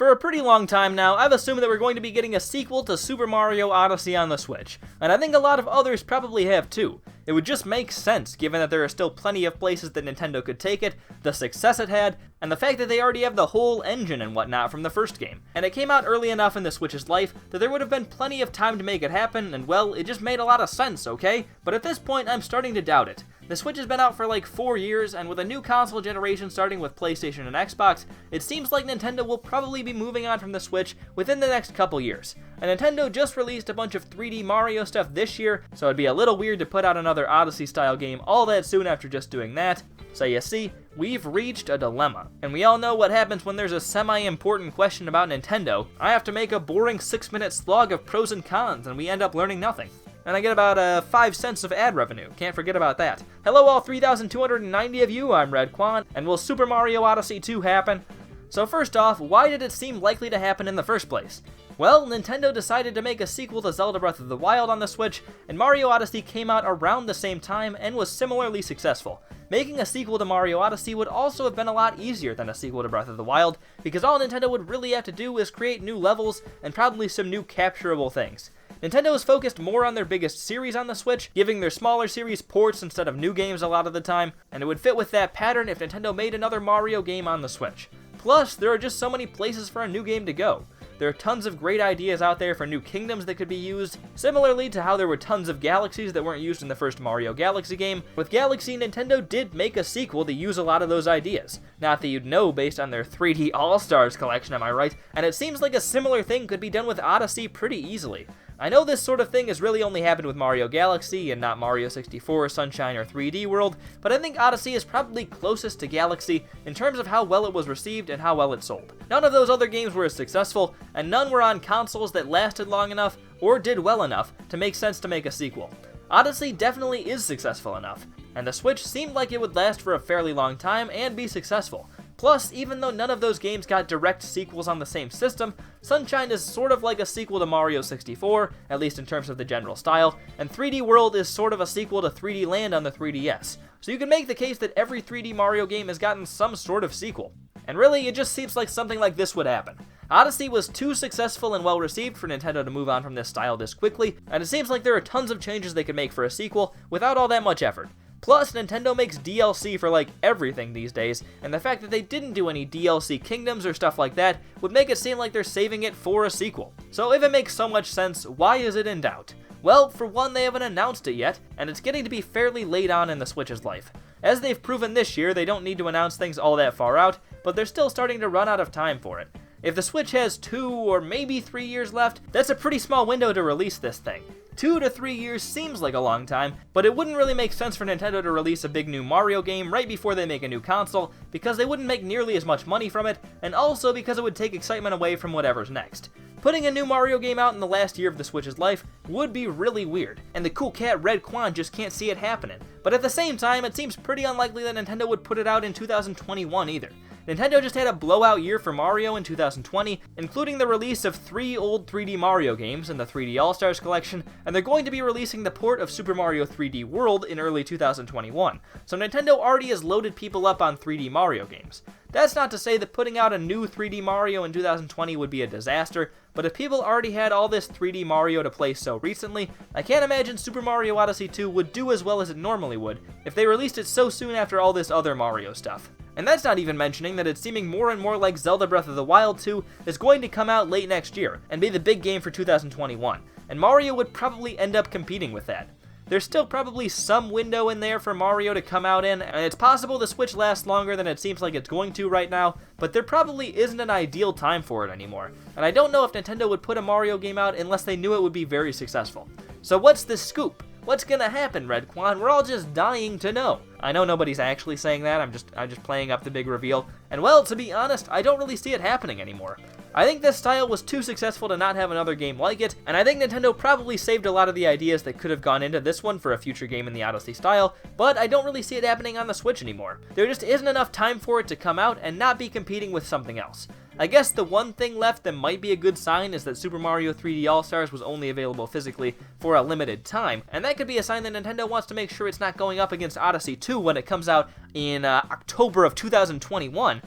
For a pretty long time now, I've assumed that we're going to be getting a sequel to Super Mario Odyssey on the Switch, and I think a lot of others probably have too. It would just make sense, given that there are still plenty of places that Nintendo could take it, the success it had, and the fact that they already have the whole engine and whatnot from the first game. And it came out early enough in the Switch's life that there would have been plenty of time to make it happen, and well, it just made a lot of sense, okay? But at this point, I'm starting to doubt it. The Switch has been out for like 4 years, and with a new console generation starting with PlayStation and Xbox, it seems like Nintendo will probably be moving on from the Switch within the next couple years. And Nintendo just released a bunch of 3D Mario stuff this year, so it'd be a little weird to put out another Odyssey-style game all that soon after just doing that. So you see, we've reached a dilemma. And we all know what happens when there's a semi-important question about Nintendo. I have to make a boring 6-minute slog of pros and cons, and we end up learning nothing. And I get about 5 cents of ad revenue. Can't forget about that. Hello all 3,290 of you, I'm Redkwan, and will Super Mario Odyssey 2 happen? So first off, why did it seem likely to happen in the first place? Well, Nintendo decided to make a sequel to Zelda Breath of the Wild on the Switch, and Mario Odyssey came out around the same time and was similarly successful. Making a sequel to Mario Odyssey would also have been a lot easier than a sequel to Breath of the Wild, because all Nintendo would really have to do is create new levels and probably some new capturable things. Nintendo is focused more on their biggest series on the Switch, giving their smaller series ports instead of new games a lot of the time, and it would fit with that pattern if Nintendo made another Mario game on the Switch. Plus, there are just so many places for a new game to go. There are tons of great ideas out there for new kingdoms that could be used, similarly to how there were tons of galaxies that weren't used in the first Mario Galaxy game. With Galaxy, Nintendo did make a sequel to use a lot of those ideas. Not that you'd know based on their 3D All-Stars collection, am I right? And it seems like a similar thing could be done with Odyssey pretty easily. I know this sort of thing has really only happened with Mario Galaxy and not Mario 64, Sunshine, or 3D World, but I think Odyssey is probably closest to Galaxy in terms of how well it was received and how well it sold. None of those other games were as successful, and none were on consoles that lasted long enough or did well enough to make sense to make a sequel. Odyssey definitely is successful enough, and the Switch seemed like it would last for a fairly long time and be successful. Plus, even though none of those games got direct sequels on the same system, Sunshine is sort of like a sequel to Mario 64, at least in terms of the general style, and 3D World is sort of a sequel to 3D Land on the 3DS. So you can make the case that every 3D Mario game has gotten some sort of sequel. And really, it just seems like something like this would happen. Odyssey was too successful and well received for Nintendo to move on from this style this quickly, and it seems like there are tons of changes they could make for a sequel without all that much effort. Plus, Nintendo makes DLC for like everything these days, and the fact that they didn't do any DLC kingdoms or stuff like that would make it seem like they're saving it for a sequel. So if it makes so much sense, why is it in doubt? Well, for one, they haven't announced it yet, and it's getting to be fairly late on in the Switch's life. As they've proven this year, they don't need to announce things all that far out, but they're still starting to run out of time for it. If the Switch has 2 or maybe 3 years left, that's a pretty small window to release this thing. 2 to 3 years seems like a long time, but it wouldn't really make sense for Nintendo to release a big new Mario game right before they make a new console, because they wouldn't make nearly as much money from it, and also because it would take excitement away from whatever's next. Putting a new Mario game out in the last year of the Switch's life would be really weird, and the cool cat Redkwan just can't see it happening. But at the same time, it seems pretty unlikely that Nintendo would put it out in 2021 either. Nintendo just had a blowout year for Mario in 2020, including the release of 3 old 3D Mario games in the 3D All-Stars collection, and they're going to be releasing the port of Super Mario 3D World in early 2021, so Nintendo already has loaded people up on 3D Mario games. That's not to say that putting out a new 3D Mario in 2020 would be a disaster, but if people already had all this 3D Mario to play so recently, I can't imagine Super Mario Odyssey 2 would do as well as it normally would if they released it so soon after all this other Mario stuff. And that's not even mentioning that it's seeming more and more like Zelda Breath of the Wild 2 is going to come out late next year and be the big game for 2021, and Mario would probably end up competing with that. There's still probably some window in there for Mario to come out in, and it's possible the Switch lasts longer than it seems like it's going to right now, but there probably isn't an ideal time for it anymore, and I don't know if Nintendo would put a Mario game out unless they knew it would be very successful. So what's the scoop? What's gonna happen, Redkwan? We're all just dying to know. I know nobody's actually saying that, I'm just playing up the big reveal, and well, to be honest, I don't really see it happening anymore. I think this style was too successful to not have another game like it, and I think Nintendo probably saved a lot of the ideas that could have gone into this one for a future game in the Odyssey style, but I don't really see it happening on the Switch anymore. There just isn't enough time for it to come out and not be competing with something else. I guess the one thing left that might be a good sign is that Super Mario 3D All-Stars was only available physically for a limited time, and that could be a sign that Nintendo wants to make sure it's not going up against Odyssey 2 when it comes out in October of 2021.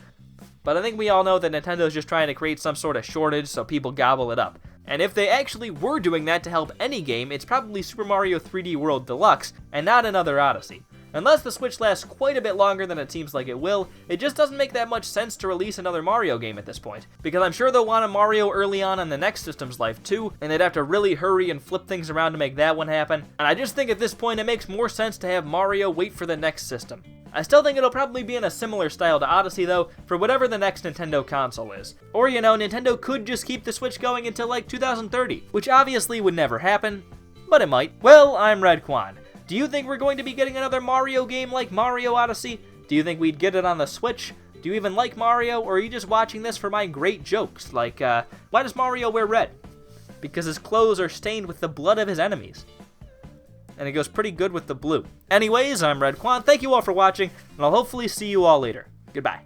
but I think we all know that Nintendo's just trying to create some sort of shortage so people gobble it up. And if they actually were doing that to help any game, it's probably Super Mario 3D World Deluxe, and not another Odyssey. Unless the Switch lasts quite a bit longer than it seems like it will, it just doesn't make that much sense to release another Mario game at this point. Because I'm sure they'll want a Mario early on the next system's life too, and they'd have to really hurry and flip things around to make that one happen. And I just think at this point it makes more sense to have Mario wait for the next system. I still think it'll probably be in a similar style to Odyssey though, for whatever the next Nintendo console is. Or you know, Nintendo could just keep the Switch going until like 2030, which obviously would never happen, but it might. Well, I'm Redkwan. Do you think we're going to be getting another Mario game like Mario Odyssey? Do you think we'd get it on the Switch? Do you even like Mario, or are you just watching this for my great jokes, like, why does Mario wear red? Because his clothes are stained with the blood of his enemies. And it goes pretty good with the blue. Anyways, I'm Redkwan, thank you all for watching, and I'll hopefully see you all later. Goodbye.